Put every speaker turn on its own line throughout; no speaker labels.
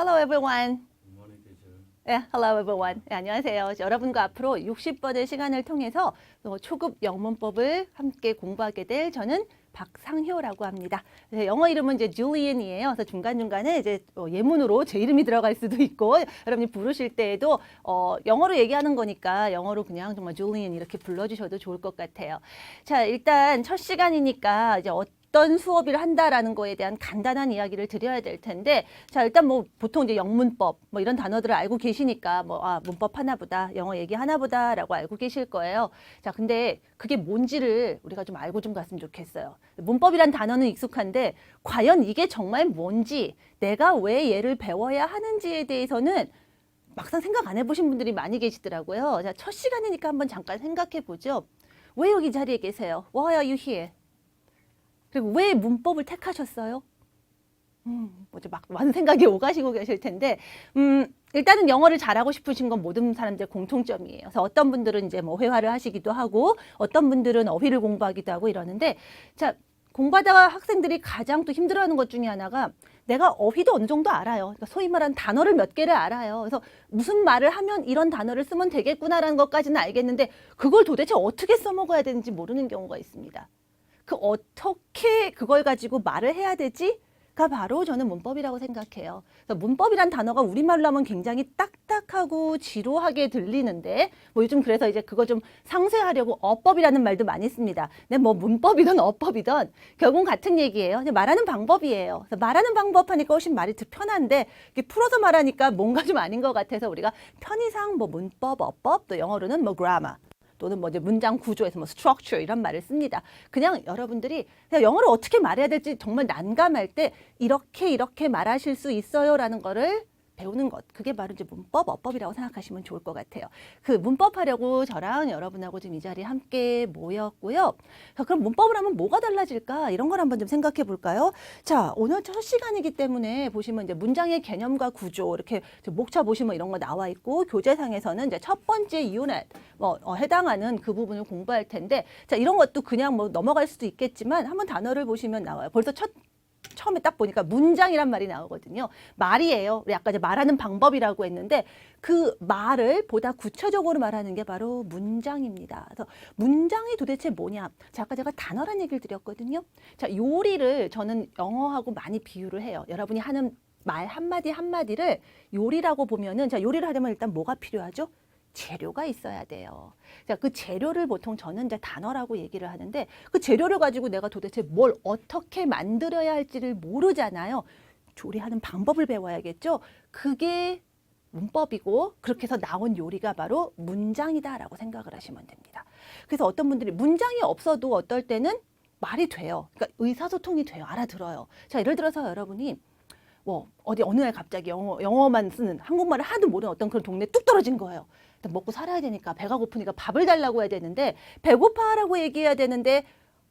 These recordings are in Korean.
Hello everyone.
Good morning, teacher.
네, hello everyone. 네, 안녕하세요. 여러분과 앞으로 60번의 시간을 통해서 초급 영문법을 함께 공부하게 될 저는 박상효라고 합니다. 영어 이름은 이제 줄리안이에요. 그래서 중간중간에 이제 예문으로 제 이름이 들어갈 수도 있고 여러분이 부르실 때에도 영어로 얘기하는 거니까 영어로 그냥 정말 줄리안 이렇게 불러주셔도 좋을 것 같아요. 자, 일단 첫 시간이니까 이제 어떤 수업을 한다라는 거에 대한 간단한 이야기를 드려야 될 텐데, 자, 일단 뭐 보통 이제 영문법 뭐 이런 단어들을 알고 계시니까 문법 하나 보다, 영어 얘기 하나 보다라고 알고 계실 거예요. 자, 근데 그게 뭔지를 우리가 좀 알고 좀 갔으면 좋겠어요. 문법이란 단어는 익숙한데 과연 이게 정말 뭔지, 내가 왜 얘를 배워야 하는지에 대해서는 막상 생각 안 해보신 분들이 많이 계시더라고요. 자, 첫 시간이니까 한번 잠깐 생각해 보죠. 왜 여기 자리에 계세요? Why are you here? 그리고 왜 문법을 택하셨어요? 뭐죠? 막 많은 생각이 오가시고 계실 텐데, 일단은 영어를 잘하고 싶으신 건 모든 사람들의 공통점이에요. 그래서 어떤 분들은 이제 뭐 회화를 하시기도 하고, 어떤 분들은 어휘를 공부하기도 하고 이러는데, 자, 공부하다가 학생들이 가장 또 힘들어하는 것 중에 하나가 내가 어휘도 어느 정도 알아요. 그러니까 소위 말하는 단어를 몇 개를 알아요. 그래서 무슨 말을 하면 이런 단어를 쓰면 되겠구나라는 것까지는 알겠는데, 그걸 도대체 어떻게 써먹어야 되는지 모르는 경우가 있습니다. 어떻게 그걸 가지고 말을 해야 되지?가 바로 저는 문법이라고 생각해요. 그래서 문법이란 단어가 우리말로 하면 굉장히 딱딱하고 지루하게 들리는데, 뭐 요즘 그래서 이제 그거 좀 상쇄하려고 어법이라는 말도 많이 씁니다. 근데 뭐 문법이든 어법이든 결국은 같은 얘기예요. 말하는 방법이에요. 그래서 말하는 방법 하니까 훨씬 말이 더 편한데, 이게 풀어서 말하니까 뭔가 좀 아닌 것 같아서 우리가 편의상 뭐 문법, 어법, 또 영어로는 뭐 grammar, 또는 뭐 이제 문장 구조에서 뭐 structure 이런 말을 씁니다. 그냥 여러분들이 그냥 영어를 어떻게 말해야 될지 정말 난감할 때 이렇게 말하실 수 있어요라는 거를 배우는 것. 그게 바로 이제 문법, 어법이라고 생각하시면 좋을 것 같아요. 그 문법 하려고 저랑 여러분하고 지금 이 자리에 함께 모였고요. 자, 그럼 문법을 하면 뭐가 달라질까? 이런 걸 한번 좀 생각해 볼까요? 자, 오늘 첫 시간이기 때문에 보시면 이제 문장의 개념과 구조 이렇게 목차 보시면 이런 거 나와 있고, 교재상에서는 이제 첫 번째 유닛 해당하는 그 부분을 공부할 텐데, 자, 이런 것도 그냥 뭐 넘어갈 수도 있겠지만 한번 단어를 보시면 나와요. 벌써 처음에 딱 보니까 문장이란 말이 나오거든요. 말이에요. 우리 아까 이제 말하는 방법이라고 했는데 그 말을 보다 구체적으로 말하는 게 바로 문장입니다. 그래서 문장이 도대체 뭐냐? 자, 아까 제가 단어란 얘기를 드렸거든요. 자, 요리를 저는 영어하고 많이 비유를 해요. 여러분이 하는 말 한마디 한마디를 요리라고 보면은, 자, 요리를 하려면 일단 뭐가 필요하죠? 재료가 있어야 돼요. 자, 그 재료를 보통 저는 이제 단어라고 얘기를 하는데, 그 재료를 가지고 내가 도대체 뭘 어떻게 만들어야 할지를 모르잖아요. 조리하는 방법을 배워야겠죠. 그게 문법이고, 그렇게 해서 나온 요리가 바로 문장이다라고 생각을 하시면 됩니다. 그래서 어떤 분들이 문장이 없어도 어떨 때는 말이 돼요. 그러니까 의사소통이 돼요. 알아들어요. 자, 예를 들어서 여러분이 어느 날 갑자기 영어만 쓰는, 한국말을 하도 모르는 어떤 그런 동네에 뚝 떨어진 거예요. 먹고 살아야 되니까, 배가 고프니까 밥을 달라고 해야 되는데, 배고파라고 얘기해야 되는데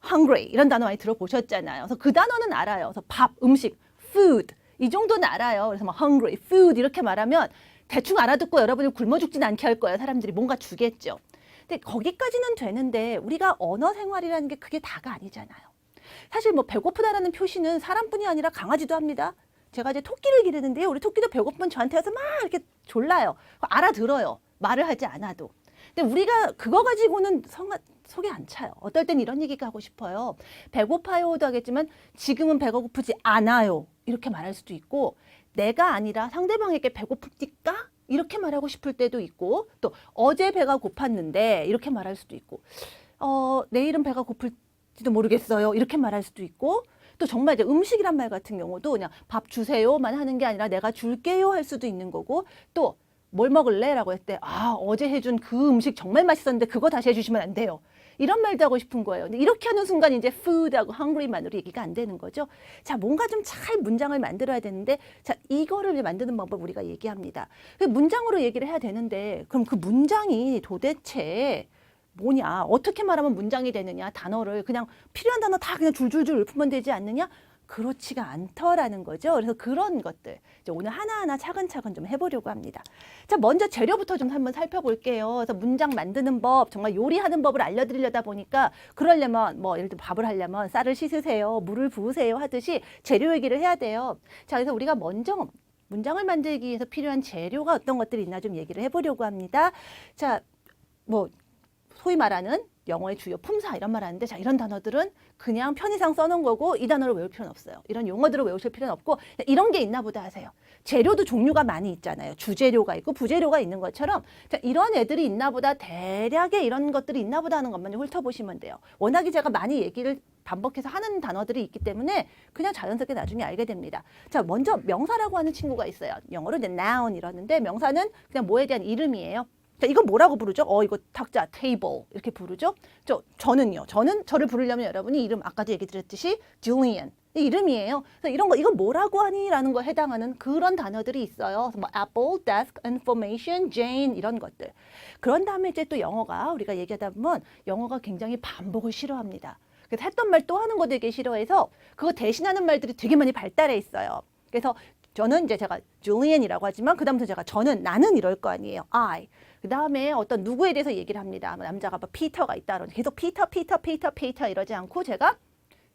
hungry 이런 단어 많이 들어보셨잖아요. 그래서 그 단어는 알아요. 그래서 밥, 음식, food 이 정도는 알아요. 그래서 막 hungry, food 이렇게 말하면 대충 알아듣고 여러분이 굶어 죽진 않게 할 거예요. 사람들이 뭔가 주겠죠. 근데 거기까지는 되는데 우리가 언어 생활이라는 게 그게 다가 아니잖아요. 사실 뭐 배고프다라는 표시는 사람뿐이 아니라 강아지도 합니다. 제가 이제 토끼를 기르는데요. 우리 토끼도 배고프면 저한테 와서 막 이렇게 졸라요. 알아들어요. 말을 하지 않아도. 근데 우리가 그거 가지고는 속에 안 차요. 어떨 땐 이런 얘기가 하고 싶어요. 배고파요도 하겠지만 지금은 배가 고프지 않아요. 이렇게 말할 수도 있고, 내가 아니라 상대방에게 배고픕니까? 이렇게 말하고 싶을 때도 있고, 또 어제 배가 고팠는데 이렇게 말할 수도 있고, 내일은 배가 고플지도 모르겠어요. 이렇게 말할 수도 있고, 또 정말 이제 음식이란 말 같은 경우도 그냥 밥 주세요만 하는 게 아니라 내가 줄게요 할 수도 있는 거고, 또 뭘 먹을래? 라고 했을 때, 어제 해준 그 음식 정말 맛있었는데 그거 다시 해주시면 안 돼요. 이런 말도 하고 싶은 거예요. 근데 이렇게 하는 순간 이제 food하고 hungry만으로 얘기가 안 되는 거죠. 자, 뭔가 좀 잘 문장을 만들어야 되는데, 자, 이거를 이제 만드는 방법 우리가 얘기합니다. 문장으로 얘기를 해야 되는데, 그럼 그 문장이 도대체 뭐냐? 어떻게 말하면 문장이 되느냐? 단어를 그냥 필요한 단어 다 그냥 줄줄줄 읊으면 되지 않느냐? 그렇지가 않더라는 거죠. 그래서 그런 것들 이제 오늘 하나하나 차근차근 좀 해보려고 합니다. 자, 먼저 재료부터 좀 한번 살펴볼게요. 그래서 문장 만드는 법, 정말 요리하는 법을 알려드리려다 보니까, 그러려면 뭐 예를 들어 밥을 하려면 쌀을 씻으세요, 물을 부으세요 하듯이 재료 얘기를 해야 돼요. 자, 그래서 우리가 먼저 문장을 만들기 위해서 필요한 재료가 어떤 것들이 있나 좀 얘기를 해보려고 합니다. 자, 뭐 소위 말하는 영어의 주요 품사 이런 말 하는데 자 이런 단어들은 그냥 편의상 써놓은 거고 이 단어를 외울 필요는 없어요. 이런 용어들을 외우실 필요는 없고 이런 게 있나 보다 하세요. 재료도 종류가 많이 있잖아요. 주재료가 있고 부재료가 있는 것처럼 자 이런 애들이 있나 보다 대략의 이런 것들이 있나 보다 하는 것만 좀 훑어보시면 돼요. 워낙에 제가 많이 얘기를 반복해서 하는 단어들이 있기 때문에 그냥 자연스럽게 나중에 알게 됩니다. 자 먼저 명사라고 하는 친구가 있어요. 영어로 이제 noun 이러는데 명사는 그냥 뭐에 대한 이름이에요. 자, 이건 뭐라고 부르죠? 이거 탁자, table 이렇게 부르죠? 저는요. 저는 저를 부르려면 여러분이 이름 아까도 얘기 드렸듯이 Julian 이 이름이에요. 그래서 이런 거 이건 뭐라고 하니라는 거에 해당하는 그런 단어들이 있어요. 뭐 apple, desk, information, Jane 이런 것들. 그런 다음에 이제 또 영어가 우리가 얘기하다 보면 영어가 굉장히 반복을 싫어합니다. 그래서 했던 말 또 하는 거 되게 싫어해서 그거 대신하는 말들이 되게 많이 발달해 있어요. 그래서 저는 이제 제가 Julian이라고 하지만 그다음부터 제가 저는 나는 이럴 거 아니에요. I. 그다음에 어떤 누구에 대해서 얘기를 합니다. 남자가 뭐 피터가 있다 그러면 계속 피터 이러지 않고 제가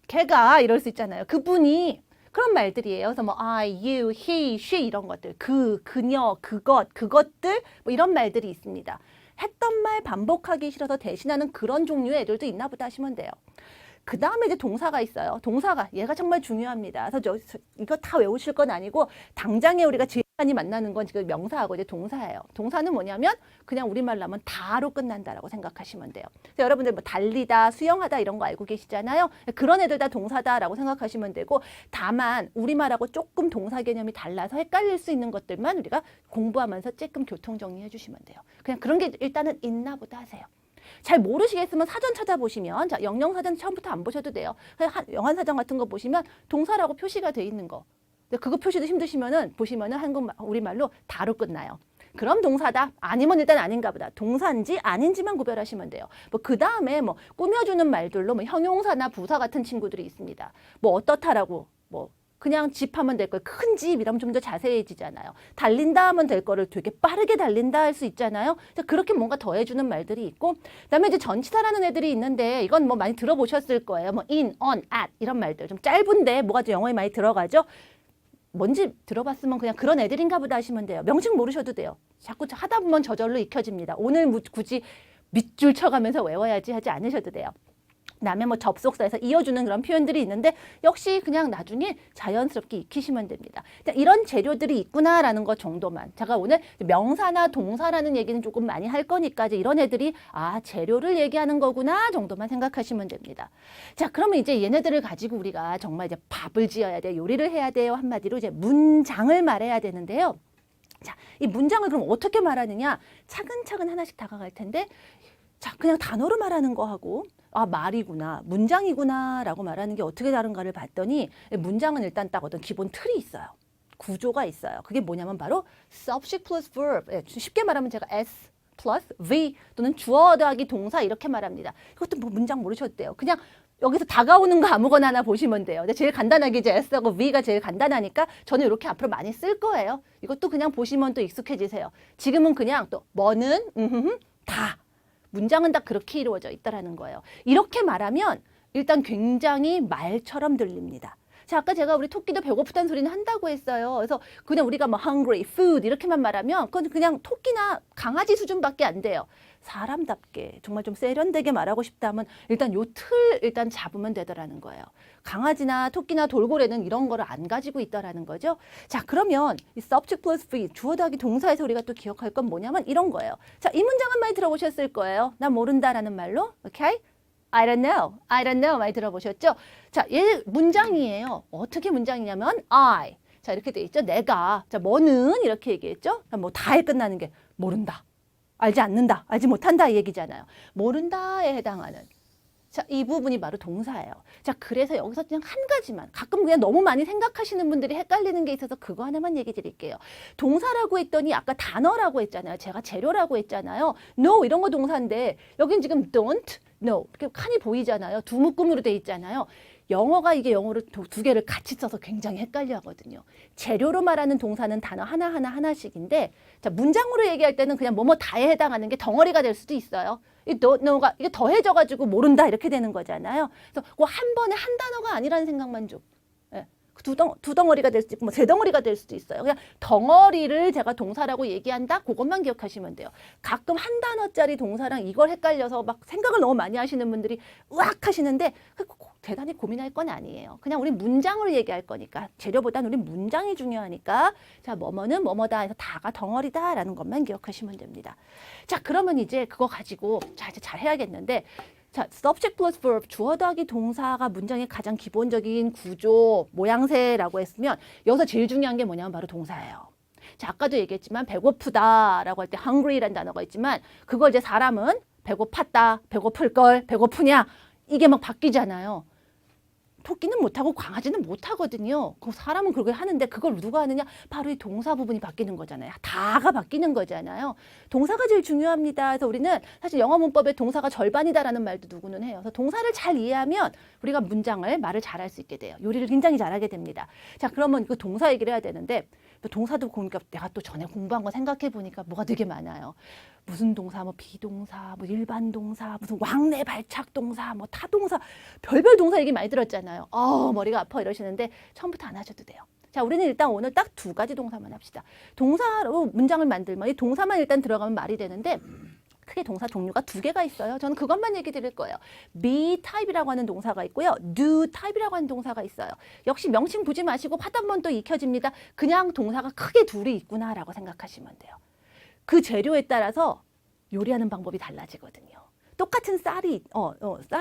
걔가 이럴 수 있잖아요. 그분이 그런 말들이에요. 그래서 뭐 I, you, he, she 이런 것들 그녀, 그것들 뭐 이런 말들이 있습니다. 했던 말 반복하기 싫어서 대신하는 그런 종류의 애들도 있나 보다 하시면 돼요. 그 다음에 이제 동사가 있어요. 동사가 얘가 정말 중요합니다. 그래서 이거 다 외우실 건 아니고 당장에 우리가 제일 많이 만나는 건 지금 명사하고 이제 동사예요. 동사는 뭐냐면 그냥 우리말로 하면 다로 끝난다라고 생각하시면 돼요. 그래서 여러분들 뭐 달리다, 수영하다 이런 거 알고 계시잖아요. 그런 애들 다 동사다라고 생각하시면 되고 다만 우리말하고 조금 동사 개념이 달라서 헷갈릴 수 있는 것들만 우리가 공부하면서 조금 교통 정리해 주시면 돼요. 그냥 그런 게 일단은 있나 보다 하세요. 잘 모르시겠으면 사전 찾아보시면 자 영영사전 처음부터 안 보셔도 돼요. 영한사전 같은 거 보시면 동사라고 표시가 돼 있는 거. 그거 표시도 힘드시면은 보시면은 우리말로 다로 끝나요. 그럼 동사다. 아니면 일단 아닌가 보다. 동사인지 아닌지만 구별하시면 돼요. 뭐 그 다음에 뭐 꾸며주는 말들로 뭐 형용사나 부사 같은 친구들이 있습니다. 뭐 어떻다라고 뭐 그냥 집 하면 될 걸 큰 집 이러면 좀 더 자세해지잖아요. 달린다 하면 될 거를 되게 빠르게 달린다 할 수 있잖아요. 그렇게 뭔가 더해주는 말들이 있고 그다음에 이제 전치사라는 애들이 있는데 이건 뭐 많이 들어보셨을 거예요. 뭐 in, on, at 이런 말들 좀 짧은데 뭐가 좀 영어에 많이 들어가죠. 뭔지 들어봤으면 그냥 그런 애들인가 보다 하시면 돼요. 명칭 모르셔도 돼요. 자꾸 하다 보면 저절로 익혀집니다. 오늘 굳이 밑줄 쳐가면서 외워야지 하지 않으셔도 돼요. 그다음에 뭐 접속사에서 이어주는 그런 표현들이 있는데 역시 그냥 나중에 자연스럽게 익히시면 됩니다. 이런 재료들이 있구나라는 것 정도만. 제가 오늘 명사나 동사라는 얘기는 조금 많이 할 거니까 이제 이런 애들이 재료를 얘기하는 거구나 정도만 생각하시면 됩니다. 자, 그러면 이제 얘네들을 가지고 우리가 정말 이제 밥을 지어야 돼요. 요리를 해야 돼요. 한마디로 이제 문장을 말해야 되는데요. 자, 이 문장을 그럼 어떻게 말하느냐? 차근차근 하나씩 다가갈 텐데 자, 그냥 단어로 말하는 거하고 말이구나, 문장이구나 라고 말하는 게 어떻게 다른가를 봤더니 문장은 일단 딱 어떤 기본 틀이 있어요. 구조가 있어요. 그게 뭐냐면 바로 subject plus verb. 쉽게 말하면 제가 S plus V 또는 주어 더하기 동사 이렇게 말합니다. 이것도 뭐 문장 모르셔도 돼요. 그냥 여기서 다가오는 거 아무거나 하나 보시면 돼요. 근데 제일 간단하게 이제 S하고 V가 제일 간단하니까 저는 이렇게 앞으로 많이 쓸 거예요. 이것도 그냥 보시면 또 익숙해지세요. 지금은 그냥 또 뭐는 다. 문장은 다 그렇게 이루어져 있다라는 거예요. 이렇게 말하면 일단 굉장히 말처럼 들립니다. 자, 아까 제가 우리 토끼도 배고프다는 소리는 한다고 했어요. 그래서 그냥 우리가 뭐 hungry, food 이렇게만 말하면 그건 그냥 토끼나 강아지 수준밖에 안 돼요. 사람답게 정말 좀 세련되게 말하고 싶다 하면 일단 요 틀 일단 잡으면 되더라는 거예요. 강아지나 토끼나 돌고래는 이런 거를 안 가지고 있다라는 거죠. 자, 그러면 이 subject plus V 주어 더하기 동사에서 우리가 또 기억할 건 뭐냐면 이런 거예요. 자, 이 문장은 많이 들어보셨을 거예요. 나 모른다라는 말로. 오케이? I don't know. I don't know. 많이 들어보셨죠? 자, 얘 문장이에요. 어떻게 문장이냐면 I. 자, 이렇게 돼 있죠. 내가. 자, 뭐는 이렇게 얘기했죠. 뭐 다에 끝나는 게 모른다. 알지 않는다. 알지 못한다 이 얘기잖아요. 모른다에 해당하는. 자, 이 부분이 바로 동사예요. 자, 그래서 여기서 그냥 한 가지만 가끔 그냥 너무 많이 생각하시는 분들이 헷갈리는 게 있어서 그거 하나만 얘기 드릴게요. 동사라고 했더니 아까 단어라고 했잖아요. 제가 재료라고 했잖아요. No 이런 거 동사인데 여긴 지금 don't, no 이렇게 칸이 보이잖아요. 두 묶음으로 돼 있잖아요. 영어가 이게 영어를 두 개를 같이 써서 굉장히 헷갈려 하거든요. 재료로 말하는 동사는 단어 하나씩인데 자, 문장으로 얘기할 때는 그냥 뭐뭐 다에 해당하는 게 덩어리가 될 수도 있어요. 이 너가 이게 더해져가지고 모른다 이렇게 되는 거잖아요. 그래서 그 한 번에 한 단어가 아니라는 생각만 좀 두 덩어리가 될 수도 있고 뭐 세 덩어리가 될 수도 있어요. 그냥 덩어리를 제가 동사라고 얘기한다. 그것만 기억하시면 돼요. 가끔 한 단어짜리 동사랑 이걸 헷갈려서 막 생각을 너무 많이 하시는 분들이 으악 하시는데 대단히 고민할 건 아니에요. 그냥 우리 문장으로 얘기할 거니까 재료보다는 우리 문장이 중요하니까 자 뭐뭐는 뭐뭐다 해서 다가 덩어리다라는 것만 기억하시면 됩니다. 자 그러면 이제 그거 가지고 자 이제 잘 해야겠는데 자 subject plus verb 주어 더하기 동사가 문장의 가장 기본적인 구조 모양새라고 했으면 여기서 제일 중요한 게 뭐냐면 바로 동사예요. 자 아까도 얘기했지만 배고프다라고 할 때 hungry라는 단어가 있지만 그걸 이제 사람은 배고팠다, 배고플걸, 배고프냐 이게 막 바뀌잖아요. 토끼는 못하고 강아지는 못하거든요. 그 사람은 그렇게 하는데 그걸 누가 하느냐? 바로 이 동사 부분이 바뀌는 거잖아요. 다가 바뀌는 거잖아요. 동사가 제일 중요합니다. 그래서 우리는 사실 영어 문법에 동사가 절반이다라는 말도 누구는 해요. 그래서 동사를 잘 이해하면 우리가 말을 잘할 수 있게 돼요. 요리를 굉장히 잘하게 됩니다. 자, 그러면 그 동사 얘기를 해야 되는데 동사도 보니까 내가 또 전에 공부한 거 생각해 보니까 뭐가 되게 많아요. 무슨 동사, 뭐 비동사, 뭐 일반 동사, 무슨 왕래 발착 동사, 뭐 타동사, 별별 동사 얘기 많이 들었잖아요. 머리가 아파 이러시는데 처음부터 안 하셔도 돼요. 자, 우리는 일단 오늘 딱 두 가지 동사만 합시다. 동사로 문장을 만들면 이 동사만 일단 들어가면 말이 되는데 크게 동사 종류가 두 개가 있어요. 저는 그것만 얘기 드릴 거예요. be type이라고 하는 동사가 있고요. do type이라고 하는 동사가 있어요. 역시 명칭 보지 마시고 하다 보면 또 익혀집니다. 그냥 동사가 크게 둘이 있구나라고 생각하시면 돼요. 그 재료에 따라서 요리하는 방법이 달라지거든요. 똑같은 쌀이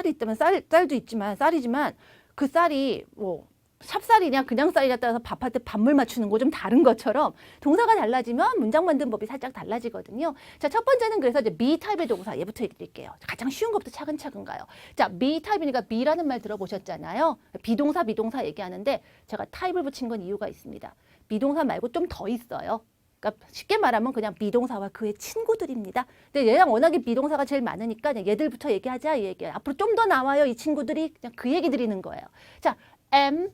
있다면 쌀도 있지만 쌀이지만 그 쌀이 뭐 찹쌀이냐 그냥 쌀이냐 따라서 밥할 때 밥물 맞추는 거 좀 다른 것처럼 동사가 달라지면 문장 만드는 법이 살짝 달라지거든요. 자, 첫 번째는 그래서 이제 be 타입의 동사 얘부터 얘기드릴게요. 가장 쉬운 것부터 차근차근 가요. 자, be 타입이니까 be라는 말 들어보셨잖아요. 비동사 얘기하는데 제가 타입을 붙인 건 이유가 있습니다. 비동사 말고 좀 더 있어요. 그러니까 쉽게 말하면 그냥 비동사와 그의 친구들입니다. 근데 얘랑 워낙에 비동사가 제일 많으니까 얘들부터 얘기하자 이 얘기예요. 앞으로 좀 더 나와요. 이 친구들이 그냥 그 얘기 드리는 거예요. 자, am,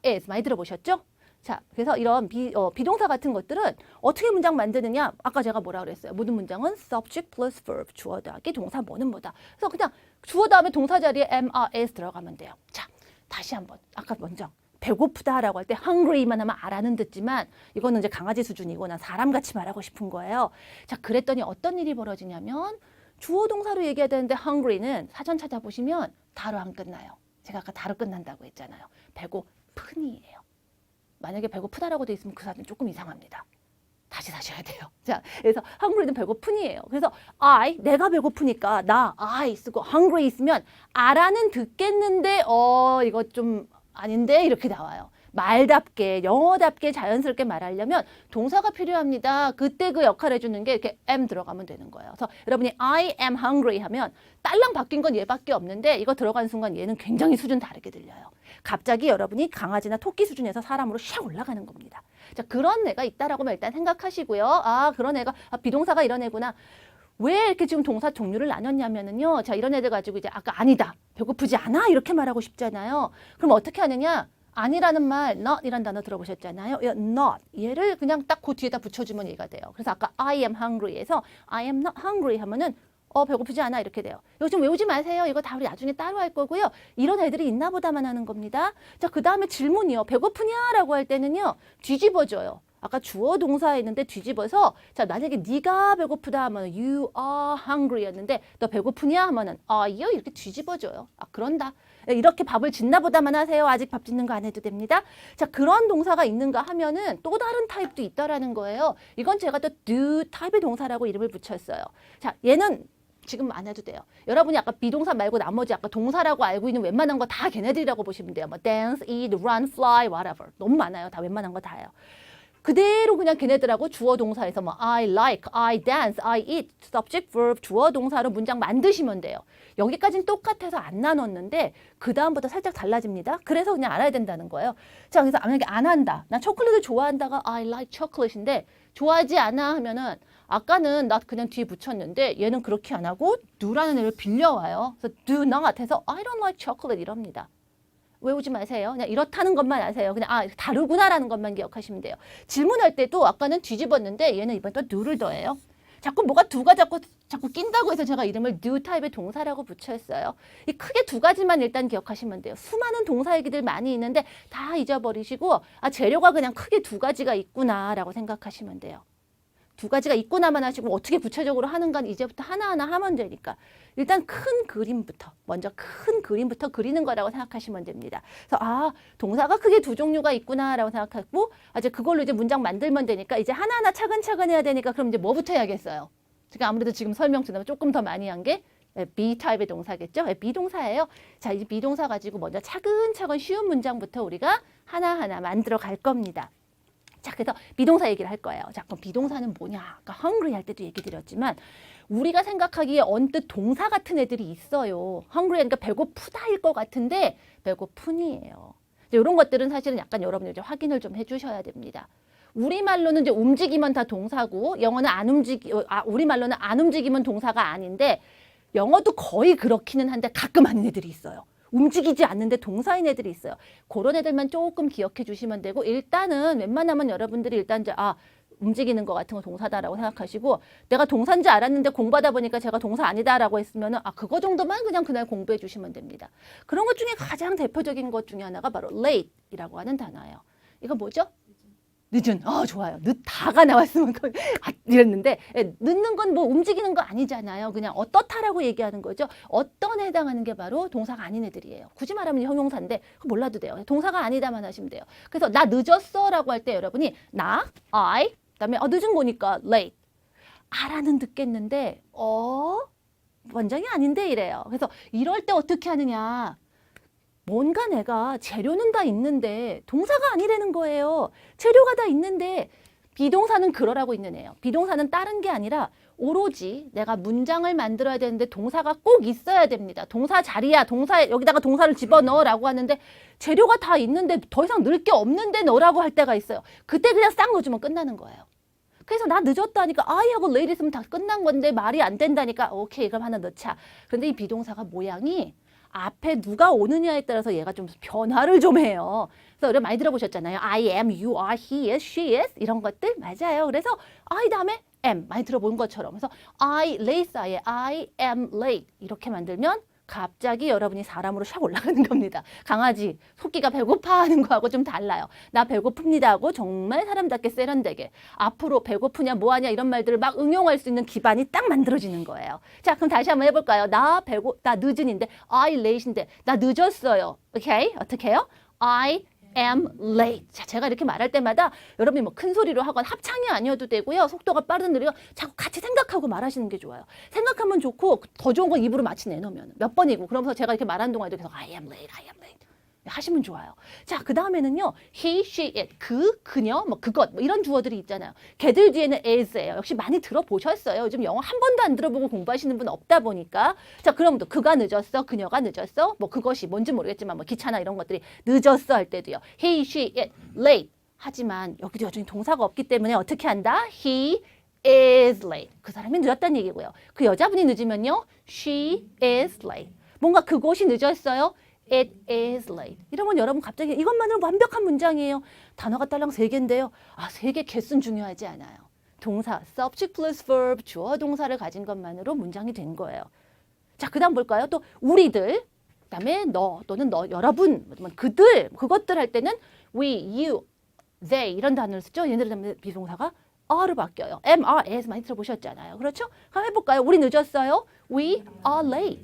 is 많이 들어보셨죠? 자, 그래서 이런 비동사 같은 것들은 어떻게 문장 만드느냐? 아까 제가 뭐라 그랬어요? 모든 문장은 subject plus verb 주어 더하기 동사 뭐는 뭐다. 그래서 그냥 주어 다음에 동사 자리에 am, is 들어가면 돼요. 자, 다시 한번 아까 먼저 배고프다라고 할 때 hungry만 하면 알아는 듣지만 이거는 이제 강아지 수준이고 난 사람같이 말하고 싶은 거예요. 자, 그랬더니 어떤 일이 벌어지냐면 주어 동사로 얘기해야 되는데 hungry는 사전 찾아보시면 다로 안 끝나요. 제가 아까 다로 끝난다고 했잖아요. 배고픈이에요. 만약에 배고프다라고 돼 있으면 그 사람은 조금 이상합니다. 다시 사셔야 돼요. 자, 그래서 hungry는 배고픈이에요. 그래서 내가 배고프니까 I 쓰고 hungry 있으면 알아는 듣겠는데 이거 좀 아닌데 이렇게 나와요. 말답게 영어답게 자연스럽게 말하려면 동사가 필요합니다. 그때 그 역할을 해주는 게 이렇게 am 들어가면 되는 거예요. 그래서 여러분이 I am hungry 하면 딸랑 바뀐 건 얘밖에 없는데 이거 들어가는 순간 얘는 굉장히 수준 다르게 들려요. 갑자기 여러분이 강아지나 토끼 수준에서 사람으로 샥 올라가는 겁니다. 자, 그런 애가 있다라고 일단 생각하시고요. 그런 애가 비동사가 이런 애구나. 왜 이렇게 지금 동사 종류를 나눴냐면은요. 자, 이런 애들 가지고 이제 아까 아니다, 배고프지 않아 이렇게 말하고 싶잖아요. 그럼 어떻게 하느냐? 아니라는 말, not이란 단어 들어보셨잖아요. not 얘를 그냥 딱 그 뒤에다 붙여주면 얘가 돼요. 그래서 아까 I am hungry에서 I am not hungry 하면은 배고프지 않아 이렇게 돼요. 이거 좀 외우지 마세요. 이거 다 우리 나중에 따로 할 거고요. 이런 애들이 있나 보다만 하는 겁니다. 자, 그 다음에 질문이요. 배고프냐라고 할 때는요. 뒤집어줘요. 아까 주어 동사했는데 뒤집어서 자, 만약에 네가 배고프다 하면 you are hungry였는데 너 배고프냐 하면은 are you 이렇게 뒤집어줘요. 그런다. 이렇게 밥을 짓나 보다만 하세요. 아직 밥 짓는 거 안 해도 됩니다. 자, 그런 동사가 있는가 하면은 또 다른 타입도 있다라는 거예요. 이건 제가 또 do 타입의 동사라고 이름을 붙였어요. 자, 얘는 지금 안 해도 돼요. 여러분이 아까 비동사 말고 나머지 아까 동사라고 알고 있는 웬만한 거 다 걔네들이라고 보시면 돼요. 뭐 dance, eat, run, fly, whatever. 너무 많아요. 다 웬만한 거 다예요. 그대로 그냥 걔네들하고 주어 동사에서 뭐 I like, I dance, I eat, subject, verb, 주어 동사로 문장 만드시면 돼요. 여기까지는 똑같아서 안 나눴는데 그 다음부터 살짝 달라집니다. 그래서 그냥 알아야 된다는 거예요. 자, 그래서 만약에 안 한다. 나 초콜릿을 좋아한다가 I like chocolate인데 좋아하지 않아 하면은 아까는 나 그냥 뒤에 붙였는데 얘는 그렇게 안 하고 do라는 애를 빌려와요. 그래서 do not 해서 I don't like chocolate 이럽니다. 외우지 마세요. 그냥 이렇다는 것만 아세요. 그냥 다르구나라는 것만 기억하시면 돼요. 질문할 때도 아까는 뒤집었는데 얘는 이번에 또 do를 더해요. 자꾸 뭐가 두가 자꾸 낀다고 해서 제가 이름을 do 타입의 동사라고 붙였어요. 이 크게 두 가지만 일단 기억하시면 돼요. 수많은 동사 얘기들 많이 있는데 다 잊어버리시고 아 재료가 그냥 크게 두 가지가 있구나라고 생각하시면 돼요. 두 가지가 있구나만 하시고 어떻게 구체적으로 하는가는 이제부터 하나하나 하면 되니까 일단 큰 그림부터 먼저 큰 그림부터 그리는 거라고 생각하시면 됩니다. 그래서 아 동사가 크게 두 종류가 있구나라고 생각하고 이제 그걸로 이제 문장 만들면 되니까 이제 하나하나 차근차근 해야 되니까 그럼 이제 뭐부터 해야겠어요? 제가 아무래도 지금 설명 드리면 조금 더 많이 한 게 be 타입의 동사겠죠? 비동사예요. 자, 이 비동사 가지고 먼저 차근차근 쉬운 문장부터 우리가 하나하나 만들어 갈 겁니다. 자, 그래서 비동사 얘기를 할 거예요. 자, 그럼 비동사는 뭐냐? 아까 hungry 할 때도 얘기 드렸지만 우리가 생각하기에 언뜻 동사 같은 애들이 있어요. hungry 하니까 배고프다일 것 같은데 배고픈이에요. 이런 것들은 사실은 약간 여러분이 이제 확인을 좀 해주셔야 됩니다. 우리말로는 이제 움직이면 다 동사고 영어는 우리말로는 안 움직이면 동사가 아닌데 영어도 거의 그렇기는 한데 가끔 아닌 애들이 있어요. 움직이지 않는데 동사인 애들이 있어요. 그런 애들만 조금 기억해 주시면 되고 일단은 웬만하면 여러분들이 일단 이제 움직이는 거 같은 거 동사다라고 생각하시고 내가 동사인지 알았는데 공부하다 보니까 제가 동사 아니다라고 했으면은 그거 정도만 그냥 그날 공부해 주시면 됩니다. 그런 것 중에 가장 대표적인 것 중에 하나가 바로 late이라고 하는 단어예요. 이거 뭐죠? 늦은. 좋아요. 늦다가 나왔으면 이랬는데 늦는 건 뭐 움직이는 거 아니잖아요. 그냥 어떻다라고 얘기하는 거죠. 어떤에 해당하는 게 바로 동사가 아닌 애들이에요. 굳이 말하면 형용사인데 몰라도 돼요. 동사가 아니다만 하시면 돼요. 그래서 나 늦었어라고 할 때 여러분이 나, I, 그다음에 늦은 거니까 late. 알아는 듣겠는데 원장이 아닌데 이래요. 그래서 이럴 때 어떻게 하느냐. 뭔가 내가 재료는 다 있는데 동사가 아니라는 거예요. 재료가 다 있는데 비동사는 그러라고 있는 애예요. 비동사는 다른 게 아니라 오로지 내가 문장을 만들어야 되는데 동사가 꼭 있어야 됩니다. 동사 자리야. 여기다가 동사를 집어넣으라고 하는데 재료가 다 있는데 더 이상 넣을 게 없는데 넣으라고 할 때가 있어요. 그때 그냥 싹 넣어주면 끝나는 거예요. 그래서 나 늦었다 하니까 I하고 late 있으면 다 끝난 건데 말이 안 된다니까 오케이 그럼 하나 넣자. 그런데 이 비동사가 모양이 앞에 누가 오느냐에 따라서 얘가 좀 변화를 좀 해요. 그래서 여러분 많이 들어보셨잖아요. I am, you are, he is, she is 이런 것들 맞아요. 그래서 I 다음에 am 많이 들어본 것처럼 그래서 I late 사이에 I am late 이렇게 만들면 갑자기 여러분이 사람으로 샥 올라가는 겁니다. 강아지, 토끼가 배고파하는 거하고 좀 달라요. 나 배고픕니다 하고 정말 사람답게 세련되게 앞으로 배고프냐 뭐하냐 이런 말들을 막 응용할 수 있는 기반이 딱 만들어지는 거예요. 자, 그럼 다시 한번 해볼까요? 나 늦은인데 I late인데 나 늦었어요. 오케이? 어떻게 해요? I am late. 자, 제가 이렇게 말할 때마다 여러분이 뭐 큰 소리로 하거나 합창이 아니어도 되고요. 속도가 빠르든 느리든 자꾸 같이 생각하고 말하시는 게 좋아요. 생각하면 좋고 더 좋은 건 입으로 마치 내놓으면 몇 번이고 그러면서 제가 이렇게 말하는 동안에도 계속 I am late, I am late 하시면 좋아요. 자, 그 다음에는요. he, she, it, 그녀, 뭐 그것 뭐 이런 주어들이 있잖아요. 걔들 뒤에는 is예요. 역시 많이 들어보셨어요. 요즘 영어 한 번도 안 들어보고 공부하시는 분 없다 보니까 자, 그럼 또 그가 늦었어, 그녀가 늦었어, 뭐 그것이 뭔지 모르겠지만 뭐 기차나 이런 것들이 늦었어 할 때도요. he, she, it, late 하지만 여기도 여전히 동사가 없기 때문에 어떻게 한다? he is late. 그 사람이 늦었다는 얘기고요. 그 여자분이 늦으면요. she is late. 뭔가 그곳이 늦었어요. It is late. 이러면 여러분 갑자기 이것만으로 완벽한 문장이에요. 단어가 딸랑 3개인데요. 3개 개수는 중요하지 않아요. 동사, subject plus verb, 주어 동사를 가진 것만으로 문장이 된 거예요. 자, 그 다음 볼까요? 또 우리들, 그 다음에 너 또는 여러분, 그들, 그것들 할 때는 we, you, they 이런 단어를 쓰죠. 얘네들 비동사가 are로 바뀌어요. am, are, as 많이 들어보셨잖아요. 그렇죠? 그럼 해볼까요? 우리 늦었어요. We are late.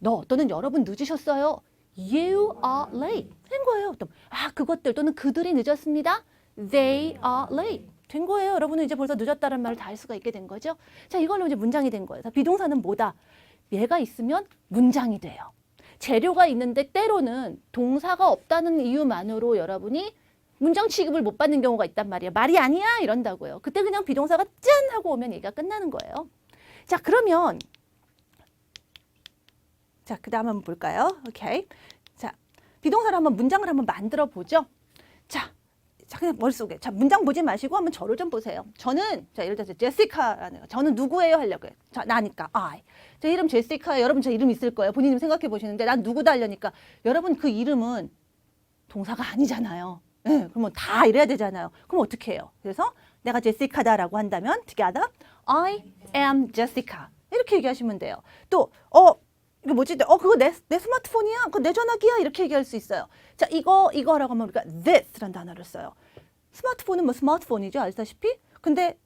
너 또는 여러분 늦으셨어요. You are late. 된 거예요. 또, 그것들 또는 그들이 늦었습니다. They are late. 된 거예요. 여러분은 이제 벌써 늦었다는 말을 다 할 수가 있게 된 거죠. 자, 이걸로 이제 문장이 된 거예요. 비동사는 뭐다? 얘가 있으면 문장이 돼요. 재료가 있는데 때로는 동사가 없다는 이유만으로 여러분이 문장 취급을 못 받는 경우가 있단 말이에요. 말이 아니야 이런다고요. 그때 그냥 비동사가 짠 하고 오면 얘기가 끝나는 거예요. 자, 그러면 자, 그 다음 한번 볼까요? 오케이. 자, 비동사를 한번 문장을 한번 만들어 보죠. 자, 그냥 머릿속에. 자, 문장 보지 마시고 한번 저를 좀 보세요. 저는, 자, 예를 들어서 제시카라는 거. 저는 누구예요? 하려고요. 자, 나니까, I. 제 이름 제시카예요. 여러분 제 이름 있을 거예요. 본인이 생각해 보시는데, 난 누구다 하려니까. 여러분 그 이름은 동사가 아니잖아요. 네, 그러면 다 이래야 되잖아요. 그럼 어떻게 해요? 그래서 내가 제시카다라고 한다면 together I am Jessica 이렇게 얘기하시면 돼요. 또 이거 뭐지? 그거 내 스마트폰이야? 그거 내 전화기야? 이렇게 얘기할 수 있어요. 자, 이거라고 하면 우리가 this라는 단어를 써요. 스마트폰은 뭐 스마트폰이죠, 아시다시피? 근데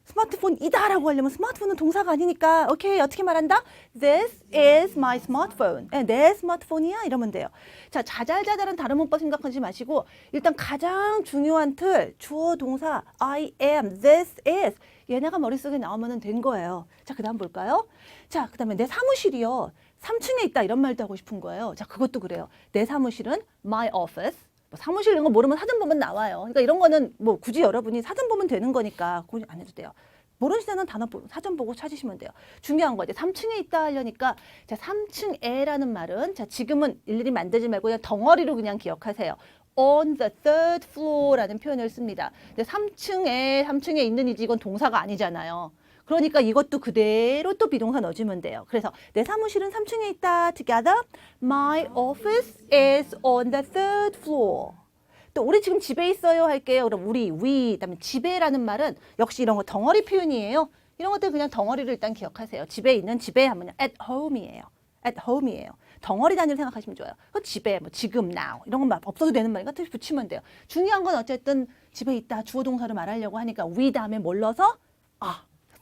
스마트폰이다라고 하려면 스마트폰은 동사가 아니니까 오케이, 어떻게 말한다? This is my smartphone. 내 스마트폰이야? 이러면 돼요. 자, 자잘자잘한 다른 문법 생각하지 마시고 일단 가장 중요한 틀, 주어, 동사, I am, this is 얘네가 머릿속에 나오면 된 거예요. 자, 그 다음 볼까요? 자, 그 다음에 내 사무실이요. 3층에 있다 이런 말도 하고 싶은 거예요. 자, 그것도 그래요. 내 사무실은 my office. 뭐 사무실 이런 거 모르면 사전 보면 나와요. 그러니까 이런 거는 뭐 굳이 여러분이 사전 보면 되는 거니까 그거 안 해도 돼요. 모르시는 단어 사전 보고 찾으시면 돼요. 중요한 거 이제 3층에 있다 하려니까 자, 3층에라는 말은 자, 지금은 일일이 만들지 말고 그냥 덩어리로 그냥 기억하세요. On the third floor라는 표현을 씁니다. 근데 3층에 있는 이지 이건 동사가 아니잖아요. 그러니까 이것도 그대로 또 비동사 넣어주면 돼요. 그래서 내 사무실은 3층에 있다. Together, my office is on the third floor. 또 우리 지금 집에 있어요 할게요. 그럼 we, 그다음에 집에라는 말은 역시 이런 거 덩어리 표현이에요. 이런 것들 그냥 덩어리를 일단 기억하세요. 집에 있는 집에 하면 at home이에요. at home이에요. 덩어리 단위로 생각하시면 좋아요. 그 집에 뭐 지금 now 이런 건 없어도 되는 말이니까 붙이면 돼요. 중요한 건 어쨌든 집에 있다 주어 동사로 말하려고 하니까 we 다음에 뭘 넣어서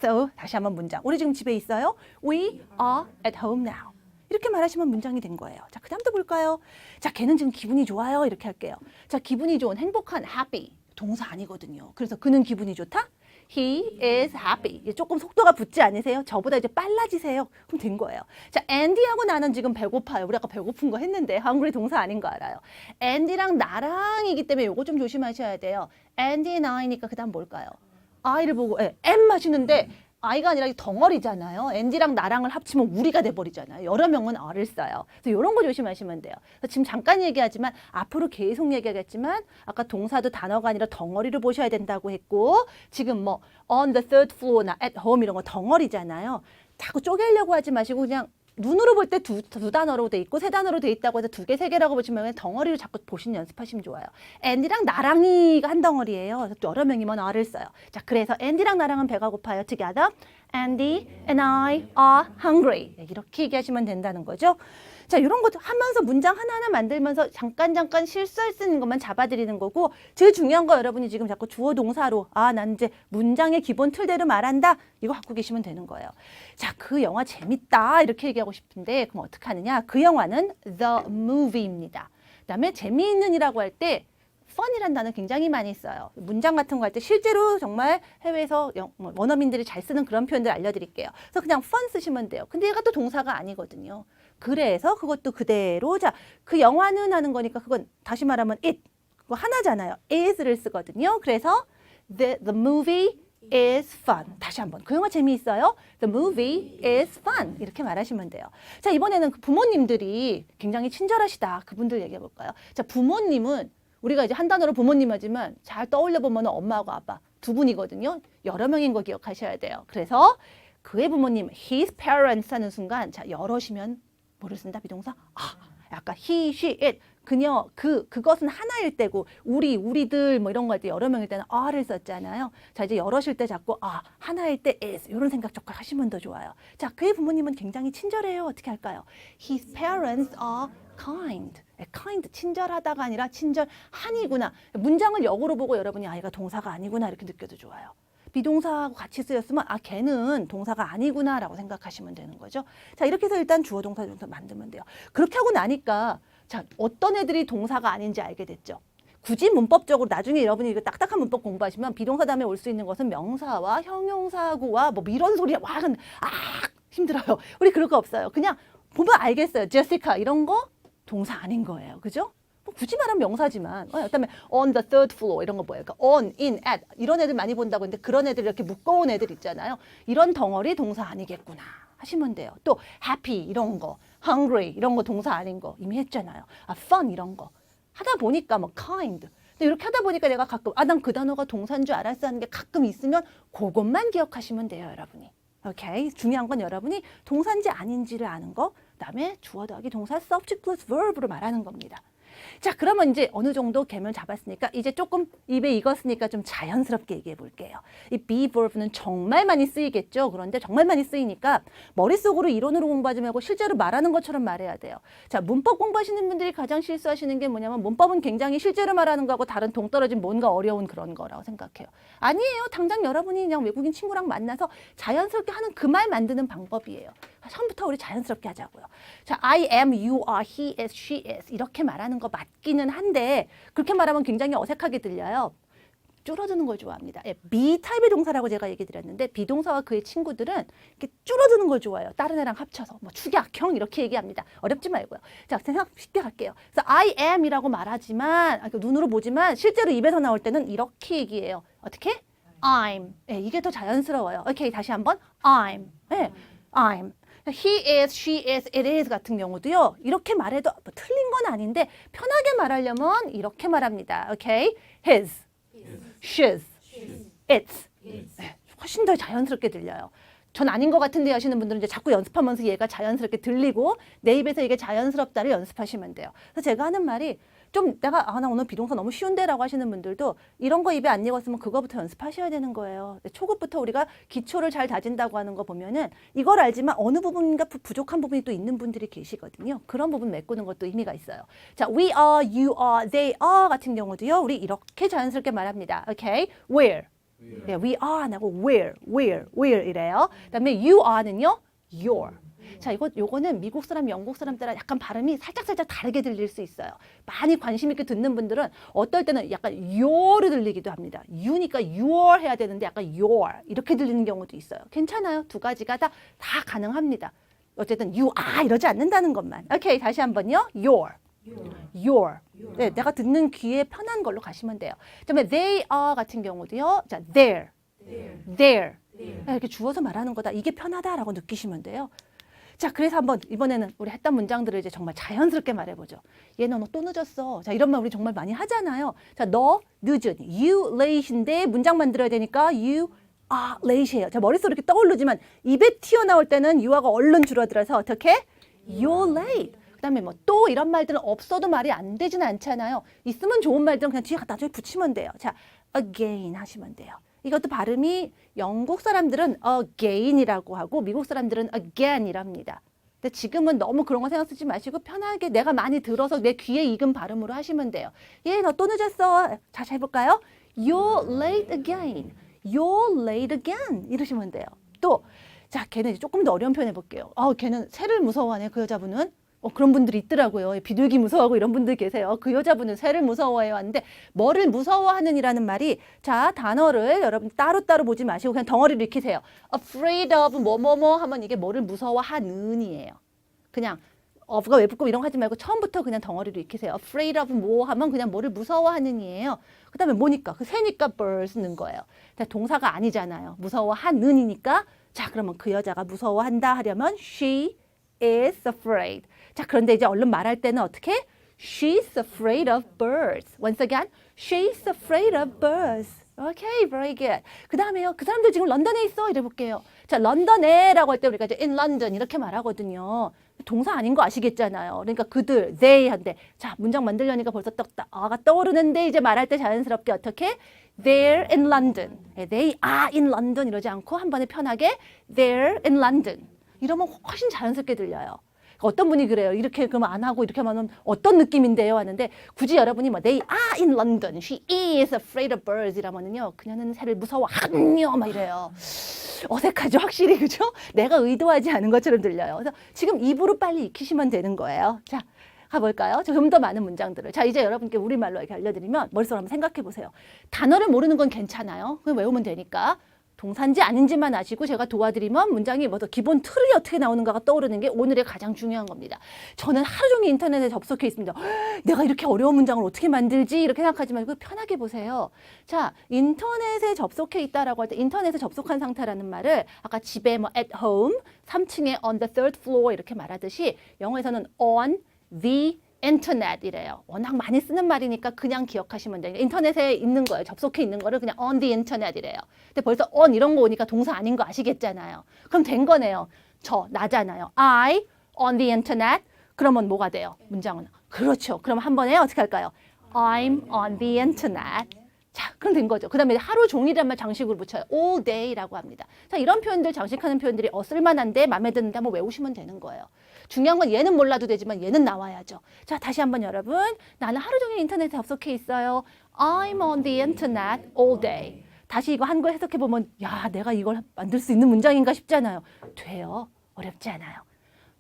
So 다시 한번 문장. 우리 지금 집에 있어요. We are at home now. 이렇게 말하시면 문장이 된 거예요. 자, 그 다음도 볼까요? 자, 걔는 지금 기분이 좋아요. 이렇게 할게요. 자, 기분이 좋은, 행복한, happy. 동사 아니거든요. 그래서 그는 기분이 좋다? He is happy. 조금 속도가 붙지 않으세요? 저보다 이제 빨라지세요. 그럼 된 거예요. 자, Andy하고 나는 지금 배고파요. 우리 아까 배고픈 거 했는데 hungry 동사 아닌 거 알아요. Andy랑 나랑이기 때문에 요거 좀 조심하셔야 돼요. Andy and I니까 그 다음 뭘까요? I를 보고 M 마시는데 I가 아니라 덩어리잖아요. 앤디랑 나랑을 합치면 우리가 돼버리잖아요. 여러 명은 R을 써요. 그래서 이런 거 조심하시면 돼요. 그래서 지금 잠깐 얘기하지만 앞으로 계속 얘기하겠지만 아까 동사도 단어가 아니라 덩어리를 보셔야 된다고 했고 지금 뭐 on the third floor나 at home 이런 거 덩어리잖아요. 자꾸 쪼개려고 하지 마시고 그냥 눈으로 볼 때 두 단어로 돼 있고 세 단어로 돼 있다고 해서 두 개, 세 개라고 보시면 그냥 덩어리로 자꾸 보시는 연습하시면 좋아요. 앤디랑 나랑이가 한 덩어리예요. 그래서 여러 명이면 R을 써요. 자, 그래서 앤디랑 나랑은 배가 고파요. Together, Andy and I are hungry. 이렇게 얘기하시면 된다는 거죠. 자, 이런 거 하면서 문장 하나하나 만들면서 잠깐 실수할 수 있는 것만 잡아드리는 거고 제일 중요한 거 여러분이 지금 자꾸 주어 동사로 난 이제 문장의 기본 틀대로 말한다. 이거 갖고 계시면 되는 거예요. 자, 그 영화 재밌다. 이렇게 얘기하고 싶은데 그럼 어떻게 하느냐? 그 영화는 The Movie입니다. 그다음에 재미있는이라고 할 때 fun이라는 단어 굉장히 많이 써요. 문장 같은 거 할 때 실제로 정말 해외에서 원어민들이 잘 쓰는 그런 표현들 알려드릴게요. 그래서 그냥 fun 쓰시면 돼요. 근데 얘가 또 동사가 아니거든요. 그래서 그것도 그대로 자, 그 영화는 하는 거니까 그건 다시 말하면 it 그거 하나잖아요. is를 쓰거든요. 그래서 the movie is fun. 다시 한번 그 영화 재미있어요. The movie is fun. 이렇게 말하시면 돼요. 자, 이번에는 그 부모님들이 굉장히 친절하시다. 그분들 얘기해 볼까요? 자, 부모님은 우리가 이제 한 단어로 부모님 하지만 잘 떠올려 보면 엄마하고 아빠 두 분이거든요. 여러 명인 거 기억하셔야 돼요. 그래서 그의 부모님, his parents 하는 순간 자, 여럿이면 뭐를 쓴다? 비동사? 아까 he, she, it. 그녀, 그것은 하나일 때고 우리들 뭐 이런 거 할 때 여러 명일 때는 are를 썼잖아요. 자, 이제 여럿일 때 자꾸 하나일 때 is 이런 생각 조금 하시면 더 좋아요. 자, 그의 부모님은 굉장히 친절해요. 어떻게 할까요? His parents are kind. kind, 친절하다가 아니라 친절한이구나. 문장을 역으로 보고 여러분이 얘가 동사가 아니구나 이렇게 느껴도 좋아요. 비동사하고 같이 쓰였으면 걔는 동사가 아니구나 라고 생각하시면 되는 거죠. 자, 이렇게 해서 일단 주어 동사 만들면 돼요. 그렇게 하고 나니까 자, 어떤 애들이 동사가 아닌지 알게 됐죠. 굳이 문법적으로 나중에 여러분이 이거 딱딱한 문법 공부하시면 비동사 다음에 올 수 있는 것은 명사와 형용사구와 뭐 이런 소리야. 근데 힘들어요. 우리 그럴 거 없어요. 그냥 보면 알겠어요. 제시카 이런 거 동사 아닌 거예요. 그죠? 굳이 말하면 명사지만 그다음에 on the third floor 이런 거 뭐예요? 그러니까 on, in, at 이런 애들 많이 본다고 했는데 그런 애들 이렇게 묶어온 애들 있잖아요. 이런 덩어리 동사 아니겠구나 하시면 돼요. 또 happy 이런 거, hungry 이런 거 동사 아닌 거 이미 했잖아요. fun 이런 거 하다 보니까 뭐 kind 근데 이렇게 하다 보니까 내가 가끔 난 그 단어가 동사인 줄 알았어 하는 게 가끔 있으면 그것만 기억하시면 돼요, 여러분이. 오케이. 중요한 건 여러분이 동사인지 아닌지를 아는 거. 그다음에 주어 더하기 동사 subject plus verb로 말하는 겁니다. 자, 그러면 이제 어느 정도 개념을 잡았으니까 이제 조금 입에 익었으니까 좀 자연스럽게 얘기해 볼게요. 이 be verb는 정말 많이 쓰이겠죠. 그런데 정말 많이 쓰이니까 머릿속으로 이론으로 공부하지 말고 실제로 말하는 것처럼 말해야 돼요. 자, 문법 공부하시는 분들이 가장 실수하시는 게 뭐냐면 문법은 굉장히 실제로 말하는 거하고 다른 동떨어진 뭔가 어려운 그런 거라고 생각해요. 아니에요. 당장 여러분이 그냥 외국인 친구랑 만나서 자연스럽게 하는 그 말 만드는 방법이에요. 처음부터 우리 자연스럽게 하자고요. 자, I am, you are, he is, she is 이렇게 말하는 거 맞기는 한데 그렇게 말하면 굉장히 어색하게 들려요. 줄어드는 걸 좋아합니다. 예, be 타입의 동사라고 제가 얘기 드렸는데 비동사와 그의 친구들은 이렇게 줄어드는 걸 좋아해요. 다른 애랑 합쳐서 뭐 축약형 이렇게 얘기합니다. 어렵지 말고요. 자, 생각 쉽게 할게요. 그래서 I am이라고 말하지만 눈으로 보지만 실제로 입에서 나올 때는 이렇게 얘기해요. 어떻게? I'm. 예, 이게 더 자연스러워요. 오케이, 다시 한번 I'm. 예, I'm. He is, she is, it is 같은 경우도요. 이렇게 말해도 뭐 틀린 건 아닌데 편하게 말하려면 이렇게 말합니다. 오케이? His, she's, it's. 네, 훨씬 더 자연스럽게 들려요. 전 아닌 것 같은데 하시는 분들은 이제 자꾸 연습하면서 얘가 자연스럽게 들리고 내 입에서 이게 자연스럽다를 연습하시면 돼요. 그래서 제가 하는 말이 좀 내가 나 오늘 비동사 너무 쉬운데 라고 하시는 분들도 이런 거 입에 안 익었으면 그거부터 연습하셔야 되는 거예요. 초급부터 우리가 기초를 잘 다진다고 하는 거 보면은 이걸 알지만 어느 부분인가 부족한 부분이 또 있는 분들이 계시거든요. 그런 부분 메꾸는 것도 의미가 있어요. 자, we are, you are, they are 같은 경우도요. 우리 이렇게 자연스럽게 말합니다. 오케이? Where? 네, we are 안 하고 where 이래요. 그다음에 you are는요. your. 자, 요거는 미국 사람, 영국 사람 따라 약간 발음이 살짝 다르게 들릴 수 있어요. 많이 관심 있게 듣는 분들은 어떨 때는 약간 your로 들리기도 합니다. you니까 your 해야 되는데 약간 your 이렇게 들리는 경우도 있어요. 괜찮아요. 두 가지가 다 가능합니다. 어쨌든 you are 이러지 않는다는 것만. 오케이, 다시 한번요. your. 네, 내가 듣는 귀에 편한 걸로 가시면 돼요. 그다음에 they are 같은 경우도요. 자, their. 이렇게 주어서 말하는 거다. 이게 편하다라고 느끼시면 돼요. 자, 그래서 한번 이번에는 우리 했던 문장들을 이제 정말 자연스럽게 말해보죠. 얘는 너 또 늦었어. 자, 이런 말 우리 정말 많이 하잖아요. 자, 너 늦은. You late인데 문장 만들어야 되니까 you are late예요. 자, 머릿속으로 이렇게 떠오르지만 입에 튀어나올 때는 you가 얼른 줄어들어서 어떻게? You're late. 그다음에 뭐 또 이런 말들은 없어도 말이 안 되지는 않잖아요. 있으면 좋은 말들은 그냥 뒤에 나중에 붙이면 돼요. 자, again 하시면 돼요. 이것도 발음이 영국 사람들은 again이라고 하고 미국 사람들은 again이랍니다. 근데 지금은 너무 그런 거 생각 쓰지 마시고 편하게 내가 많이 들어서 내 귀에 익은 발음으로 하시면 돼요. 예, 너 또 늦었어. 다시 해볼까요? You're late again. You're late again. 이러시면 돼요. 또, 자, 걔는 이제 조금 더 어려운 표현 해볼게요. 걔는 새를 무서워하네, 그 여자분은. 그런 분들이 있더라고요. 비둘기 무서워하고 이런 분들 계세요. 그 여자분은 새를 무서워해요 하는데 뭐를 무서워하는이라는 말이 자, 단어를 여러분 따로따로 보지 마시고 그냥 덩어리로 익히세요. afraid of 뭐뭐뭐 하면 이게 뭐를 무서워하는이에요. 그냥 of가 왜 붙고 이런 거 하지 말고 처음부터 그냥 덩어리로 익히세요. afraid of 뭐 하면 그냥 뭐를 무서워하는이에요. 그 다음에 뭐니까? 그 새니까 birds 는 거예요. 동사가 아니잖아요. 무서워하는이니까 자, 그러면 그 여자가 무서워한다 하려면 she is afraid. 자, 그런데 이제 얼른 말할 때는 어떻게? She's afraid of birds. Once again, she's afraid of birds. Okay, very good. 그 다음에요. 그 사람들 지금 런던에 있어. 이래 볼게요. 자, 런던에라고 할 때 우리가 이제 in London 이렇게 말하거든요. 동사 아닌 거 아시겠잖아요. 그러니까 그들, they 한데. 자, 문장 만들려니까 벌써 가 떠오르는데 이제 말할 때 자연스럽게 어떻게? They're in London. They are in London 이러지 않고 한 번에 편하게 they're in London. 이러면 훨씬 자연스럽게 들려요. 어떤 분이 그래요. 이렇게 그러면 안 하고 이렇게 하면 어떤 느낌인데요 하는데 굳이 여러분이 뭐 they are in London, she is afraid of birds 이라면은요. 그녀는 새를 무서워하군요 막 이래요. 어색하죠 확실히 그죠? 내가 의도하지 않은 것처럼 들려요. 그래서 지금 입으로 빨리 익히시면 되는 거예요. 자, 가볼까요? 좀 더 많은 문장들을. 자, 이제 여러분께 우리말로 이렇게 알려드리면 머릿속으로 한번 생각해 보세요. 단어를 모르는 건 괜찮아요. 그냥 외우면 되니까. 동사인지 아닌지만 아시고 제가 도와드리면 문장이 뭐 기본 틀이 어떻게 나오는가가 떠오르는 게 오늘의 가장 중요한 겁니다. 저는 하루 종일 인터넷에 접속해 있습니다. 내가 이렇게 어려운 문장을 어떻게 만들지? 이렇게 생각하지 말고 편하게 보세요. 자, 인터넷에 접속해 있다라고 할 때 인터넷에 접속한 상태라는 말을 아까 집에 뭐 at home, 3층에 on the third floor 이렇게 말하듯이 영어에서는 on the internet이래요. 워낙 많이 쓰는 말이니까 그냥 기억하시면 돼요. 인터넷에 있는 거예요. 접속해 있는 거를 그냥 on the internet이래요. 근데 벌써 on 이런 거 오니까 동사 아닌 거 아시겠잖아요. 그럼 된 거네요. 나잖아요. I on the internet. 그러면 뭐가 돼요? 문장은. 그렇죠. 그럼 한 번에 어떻게 할까요? I'm on the internet. 자, 그럼 된 거죠. 그 다음에 하루 종일이란 말 장식으로 붙여요. all day라고 합니다. 자, 이런 표현들, 장식하는 표현들이 쓸만한데 마음에 드는데 한번 외우시면 되는 거예요. 중요한 건 얘는 몰라도 되지만 얘는 나와야죠. 자, 다시 한번 여러분. 나는 하루 종일 인터넷에 접속해 있어요. I'm on the internet all day. 다시 이거 한글 해석해보면 야, 내가 이걸 만들 수 있는 문장인가 싶잖아요. 돼요. 어렵지 않아요.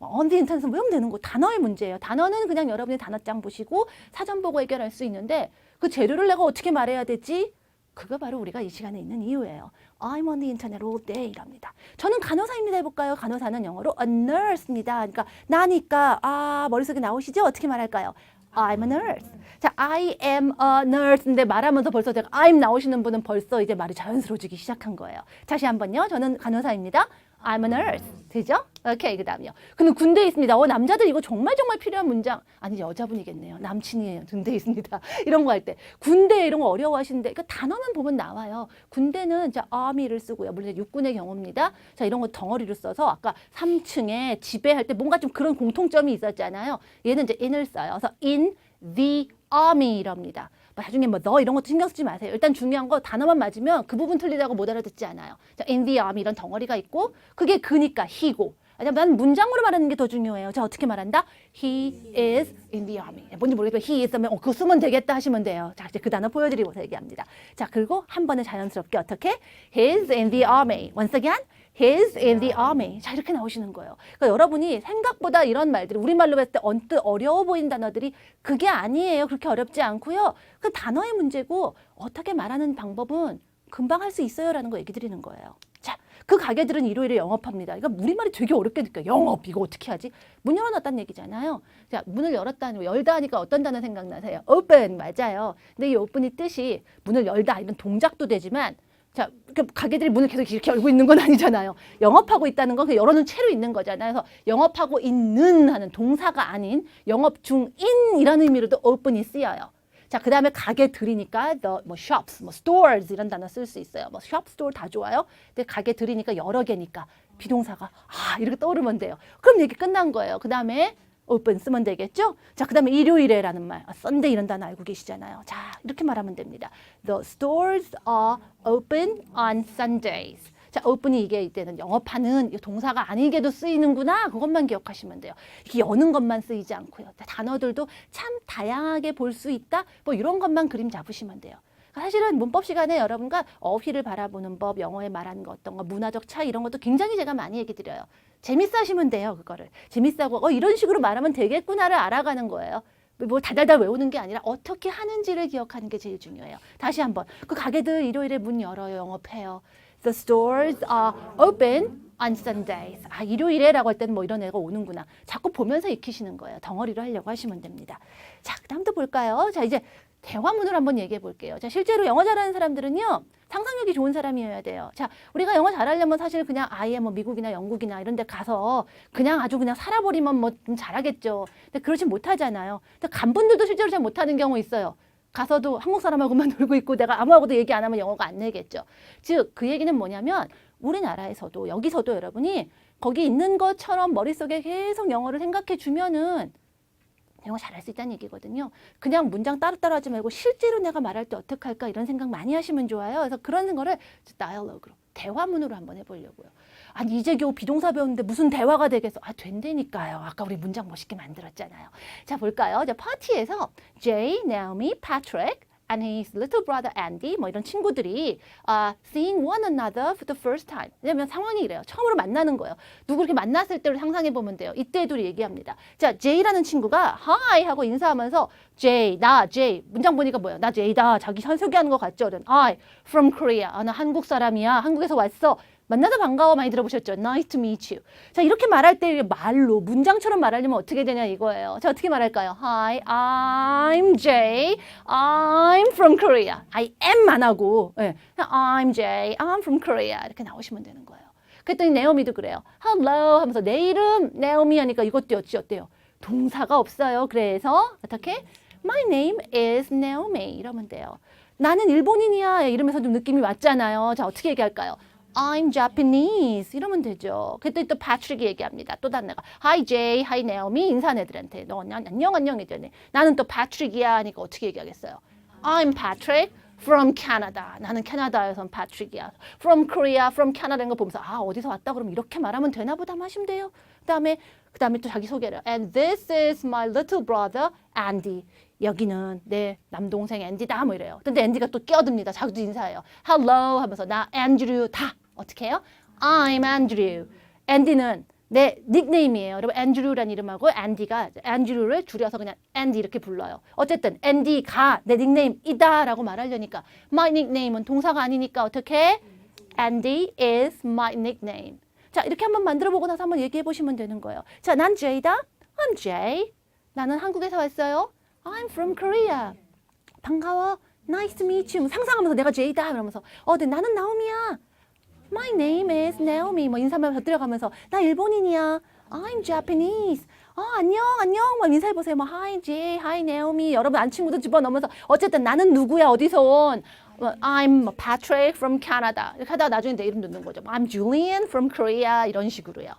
on the internet에서 외우면 되는 거 단어의 문제예요. 단어는 그냥 여러분이 단어장 보시고 사전 보고 해결할 수 있는데 그 재료를 내가 어떻게 말해야 되지? 그거 바로 우리가 이 시간에 있는 이유예요. I'm on the internet all day 이랍니다. 저는 간호사입니다 해볼까요? 간호사는 영어로 a nurse입니다. 그러니까 나니까 머릿속에 나오시죠? 어떻게 말할까요? I'm a nurse. 자, I am a nurse인데 말하면서 벌써 제가 I'm 나오시는 분은 벌써 이제 말이 자연스러워지기 시작한 거예요. 다시 한번요. 저는 간호사입니다. I'm a nurse. 되죠? 오케이, 그 다음이요. 근데 군대에 있습니다. 남자들 이거 정말 필요한 문장. 아니, 여자분이겠네요. 남친이에요. 군대에 있습니다. 이런 거 할 때. 군대 이런 거 어려워하시는데, 그 단어만 보면 나와요. 군대는 자, army를 쓰고요. 물론 육군의 경우입니다. 자, 이런 거 덩어리로 써서 아까 3층에 지배할 때 뭔가 좀 그런 공통점이 있었잖아요. 얘는 이제 in을 써요. 그래서 in the army 이랍니다. 나중에 너 이런 것도 신경 쓰지 마세요. 일단 중요한 거 단어만 맞으면 그 부분 틀리다고 못 알아듣지 않아요. 자, in the army 이런 덩어리가 있고 그게 그니까 he고. 난 문장으로 말하는 게 더 중요해요. 자, 어떻게 말한다? He is in the army. 뭔지 모르겠지만 he is 하면 그거 쓰면 되겠다 하시면 돼요. 자, 이제 그 단어 보여드리고서 얘기합니다. 자, 그리고 한 번에 자연스럽게 어떻게? He is in the army. Once again. He's in the army. 자, 이렇게 나오시는 거예요. 그러니까 여러분이 생각보다 이런 말들이 우리말로 했을 때 언뜻 어려워 보이는 단어들이 그게 아니에요. 그렇게 어렵지 않고요. 그 단어의 문제고 어떻게 말하는 방법은 금방 할 수 있어요라는 거 얘기 드리는 거예요. 자, 그 가게들은 일요일에 영업합니다. 그러니까 우리말이 되게 어렵게 느껴요. 영업, 이거 어떻게 하지? 문 열어놨다는 얘기잖아요. 자, 문을 열었다 하니까 어떤 단어 생각나세요? open, 맞아요. 근데 이 open이 뜻이 문을 열다 이런 동작도 되지만 자, 가게들이 문을 계속 이렇게 열고 있는 건 아니잖아요. 영업하고 있다는 건 영어는 채로 있는 거잖아요. 그래서 영업하고 있는 하는 동사가 아닌 영업 중인이라는 의미로도 open이 쓰여요. 자, 그 다음에 가게들이니까 shops, stores 이런 단어 쓸 수 있어요. shop, store 다 좋아요. 근데 가게들이니까 여러 개니까 비동사가 이렇게 떠오르면 돼요. 그럼 얘기 끝난 거예요. 그 다음에 open 쓰면 되겠죠? 자, 그 다음에 일요일에라는 말, Sunday 이런 단어 알고 계시잖아요. 자, 이렇게 말하면 됩니다. The stores are open on Sundays. 자, open이 이게 이때는 영업하는 동사가 아니게도 쓰이는구나. 그것만 기억하시면 돼요. 이게 여는 것만 쓰이지 않고요. 단어들도 참 다양하게 볼 수 있다. 이런 것만 그림 잡으시면 돼요. 사실은 문법 시간에 여러분과 어휘를 바라보는 법, 영어에 말하는 거 어떤 거, 문화적 차이 이런 것도 굉장히 제가 많이 얘기 드려요. 재밌어 하시면 돼요, 그거를. 재밌어하고 이런 식으로 말하면 되겠구나를 알아가는 거예요. 뭐 달달달 외우는 게 아니라 어떻게 하는지를 기억하는 게 제일 중요해요. 다시 한번. 그 가게들 일요일에 문 열어요, 영업해요. The stores are open on Sundays. 일요일에라고 할 때는 이런 애가 오는구나. 자꾸 보면서 익히시는 거예요. 덩어리로 하려고 하시면 됩니다. 자, 그 다음도 볼까요? 자, 이제 대화문을 한번 얘기해 볼게요. 자, 실제로 영어 잘하는 사람들은요, 상상력이 좋은 사람이어야 돼요. 자, 우리가 영어 잘하려면 사실 그냥 아예 미국이나 영국이나 이런 데 가서 그냥 아주 그냥 살아버리면 좀 잘하겠죠. 근데 그러지 못하잖아요. 근데 간 분들도 실제로 잘 못하는 경우 있어요. 가서도 한국 사람하고만 놀고 있고 내가 아무하고도 얘기 안 하면 영어가 안 되겠죠. 즉, 그 얘기는 뭐냐면 우리나라에서도 여기서도 여러분이 거기 있는 것처럼 머릿속에 계속 영어를 생각해 주면은 영어 잘할 수 있다는 얘기거든요. 그냥 문장 따로따로 하지 말고 실제로 내가 말할 때 어떻게 할까 이런 생각 많이 하시면 좋아요. 그래서 그런 거를 다이얼로그로, 대화문으로 한번 해보려고요. 아니 이제 겨우 비동사 배웠는데 무슨 대화가 되겠어. 된다니까요. 아까 우리 문장 멋있게 만들었잖아요. 자, 볼까요? 자, 파티에서 Jay, Naomi, Patrick and his little brother Andy 이런 친구들이 seeing one another for the first time. 왜냐면 상황이 이래요. 처음으로 만나는 거예요. 누구 이렇게 만났을 때를 상상해 보면 돼요. 이때도 얘기합니다. 자, Jay라는 친구가 hi 하고 인사하면서 Jay, 나 Jay. 문장 보니까 뭐예요? 나 Jay다. 자기 소개하는 것 같죠? I from Korea. 나 한국 사람이야. 한국에서 왔어. 만나서 반가워 많이 들어보셨죠? Nice to meet you. 자, 이렇게 말할 때 말로 문장처럼 말하려면 어떻게 되냐 이거예요. 자, 어떻게 말할까요? Hi, I'm Jay. I'm from Korea. I am 안 하고 I'm Jay. I'm from Korea. 이렇게 나오시면 되는 거예요. 그랬더니 네오미도 그래요. Hello 하면서 내 이름 네오미 하니까 이것도 어때요? 동사가 없어요. 그래서 어떻게? My name is Naomi 이러면 돼요. 나는 일본인이야 이러면서 좀 느낌이 왔잖아요. 자, 어떻게 얘기할까요? I'm Japanese 이러면 되죠. 그때 또 패트릭이 얘기합니다. 또 다른 애가 Hi Jay, Hi Naomi 인사한 애들한테 너 안녕 이랬더니 나는 또 패트릭이야 하니까 어떻게 얘기하겠어요? I'm Patrick from Canada. 나는 캐나다에선 패트릭이야. From Korea, from Canada인 거 보면서 아 어디서 왔다 그러면 이렇게 말하면 되나 보다 하시면 돼요. 그다음에 또 자기 소개를 And this is my little brother Andy. 여기는 내 남동생 앤디다 뭐 이래요. 근데 앤디가 또 끼어듭니다. 자기도 인사해요. Hello 하면서 나 앤드류 다 어떻게 해요? I'm Andrew. 앤디는 내 닉네임이에요. 여러분 앤드류란 이름하고 앤디가 앤드류를 줄여서 그냥 앤디 이렇게 불러요. 어쨌든 앤디가 내 닉네임이다 라고 말하려니까 my nickname은 동사가 아니니까 어떻게? Andy is my nickname. 자 이렇게 한번 만들어 보고 나서 한번 얘기해 보시면 되는 거예요. 자, 난 Jay다. I'm Jay. 나는 한국에서 왔어요. I'm from Korea. 반가워. Nice to meet you. 상상하면서 내가 Jay다 이러면서 네, 나는 나오미야. My name is Naomi. 뭐 인사만 곁들여가면서 나 일본인이야. I'm Japanese. 안녕 막 인사해보세요. 뭐 Hi Jay, Hi Naomi. 여러분 안 친구도 집어넣으면서 어쨌든 나는 누구야 어디서 온. I'm Patrick from Canada. 이렇게 하다가 나중에 내 이름 넣는 거죠. I'm Julian from Korea. 이런 식으로요.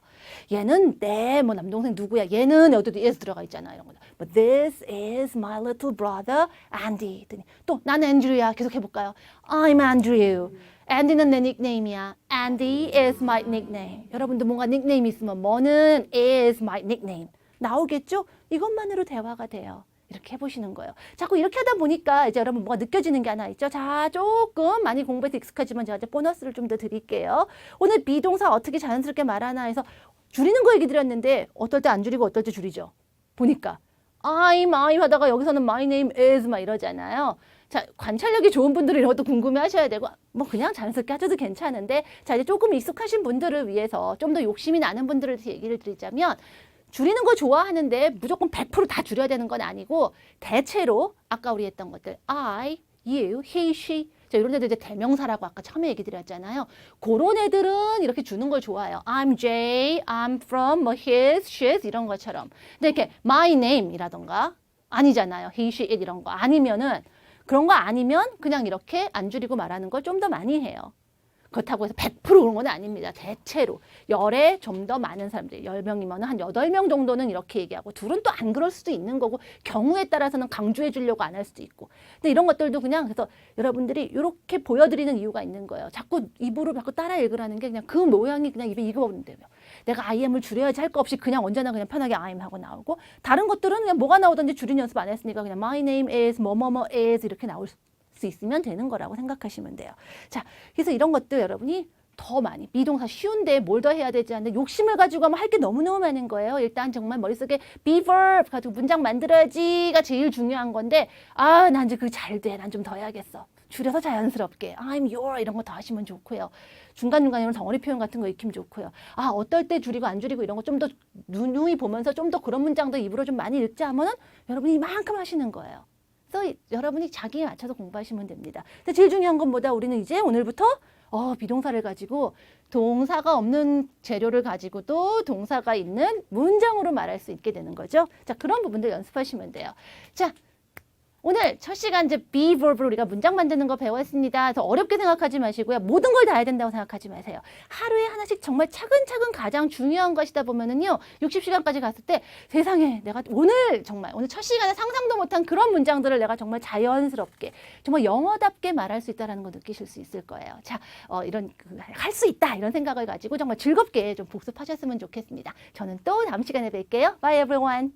얘는 내 뭐 남동생 누구야. 얘는 어디도 is 들어가 있잖아. 이런 거죠. But this is my little brother Andy. 또 나는 앤드류야. 계속 해볼까요? I'm Andrew. 앤디는 내 닉네임이야. Andy is my nickname. 여러분도 뭔가 닉네임이 있으면 뭐는 is my nickname. 나오겠죠? 이것만으로 대화가 돼요. 이렇게 해보시는 거예요. 자꾸 이렇게 하다 보니까 이제 여러분 뭐가 느껴지는 게 하나 있죠? 자, 조금 많이 공부해서 익숙하지만 제가 이제 보너스를 좀 더 드릴게요. 오늘 비동사 어떻게 자연스럽게 말하나 해서 줄이는 거 얘기 드렸는데 어떨 때 안 줄이고 어떨 때 줄이죠? 보니까 I'm 하다가 여기서는 my name is 막 이러잖아요. 자, 관찰력이 좋은 분들은 이런 것도 궁금해 하셔야 되고 뭐 그냥 자연스럽게 하셔도 괜찮은데 자, 이제 조금 익숙하신 분들을 위해서 좀 더 욕심이 나는 분들을 위해서 얘기를 드리자면 줄이는 거 좋아하는데 무조건 100%다 줄여야 되는 건 아니고 대체로 아까 우리 했던 것들 I, you, he, she 자, 이런 애들 이제 대명사라고 아까 처음에 얘기 드렸잖아요. 그런 애들은 이렇게 주는 걸 좋아해요. I'm Jay, I'm from 뭐 his, she's 이런 것처럼. 근데 이렇게 my name이라던가 아니잖아요. he, she, it 이런 거 아니면은 그런 거 아니면 그냥 이렇게 안 줄이고 말하는 걸 좀 더 많이 해요. 그렇다고 해서 100% 그런 건 아닙니다. 대체로 열에 좀 더 많은 사람들 10명이면 한 8명 정도는 이렇게 얘기하고 둘은 또 안 그럴 수도 있는 거고 경우에 따라서는 강조해 주려고 안 할 수도 있고 근데 이런 것들도 그냥 그래서 여러분들이 이렇게 보여드리는 이유가 있는 거예요. 자꾸 입으로 자꾸 따라 읽으라는 게 그냥 그 모양이 그냥 입에 익어버린다며. 내가 IM을 줄여야지 할 거 없이 그냥 언제나 그냥 편하게 I'm 하고 나오고 다른 것들은 그냥 뭐가 나오든지 줄인 연습 안 했으니까 그냥 my name is 뭐뭐뭐 is 이렇게 나올 수 있으면 되는 거라고 생각하시면 돼요. 자, 그래서 이런 것들 여러분이 더 많이 비동사 쉬운데 뭘 더 해야 되지 않는데 욕심을 가지고 하면 할 게 너무너무 많은 거예요. 일단 정말 머릿속에 be verb 가지고 문장 만들어야지가 제일 중요한 건데 난 이제 그게 잘 돼. 난 좀 더 해야겠어. 줄여서 자연스럽게 I'm your 이런 거 더 하시면 좋고요. 중간중간에 이런 덩어리 표현 같은 거 익히면 좋고요. 어떨 때 줄이고 안 줄이고 이런 거 좀 더 누누이 보면서 좀 더 그런 문장도 입으로 좀 많이 읽자 하면은 여러분이 이만큼 하시는 거예요. 그래서 여러분이 자기에 맞춰서 공부하시면 됩니다. 근데 제일 중요한 건 뭐다? 우리는 이제 오늘부터 비동사를 가지고 동사가 없는 재료를 가지고도 동사가 있는 문장으로 말할 수 있게 되는 거죠. 자, 그런 부분들 연습하시면 돼요. 자, 오늘 첫 시간 이제 be verb로 우리가 문장 만드는 거 배웠습니다. 더 어렵게 생각하지 마시고요. 모든 걸 다 해야 된다고 생각하지 마세요. 하루에 하나씩 정말 차근차근 가장 중요한 것이다 보면은요. 60시간까지 갔을 때 세상에 내가 오늘 첫 시간에 상상도 못한 그런 문장들을 내가 정말 자연스럽게 정말 영어답게 말할 수 있다는 거 느끼실 수 있을 거예요. 자, 이런 할 수 있다 이런 생각을 가지고 정말 즐겁게 좀 복습하셨으면 좋겠습니다. 저는 또 다음 시간에 뵐게요. Bye everyone.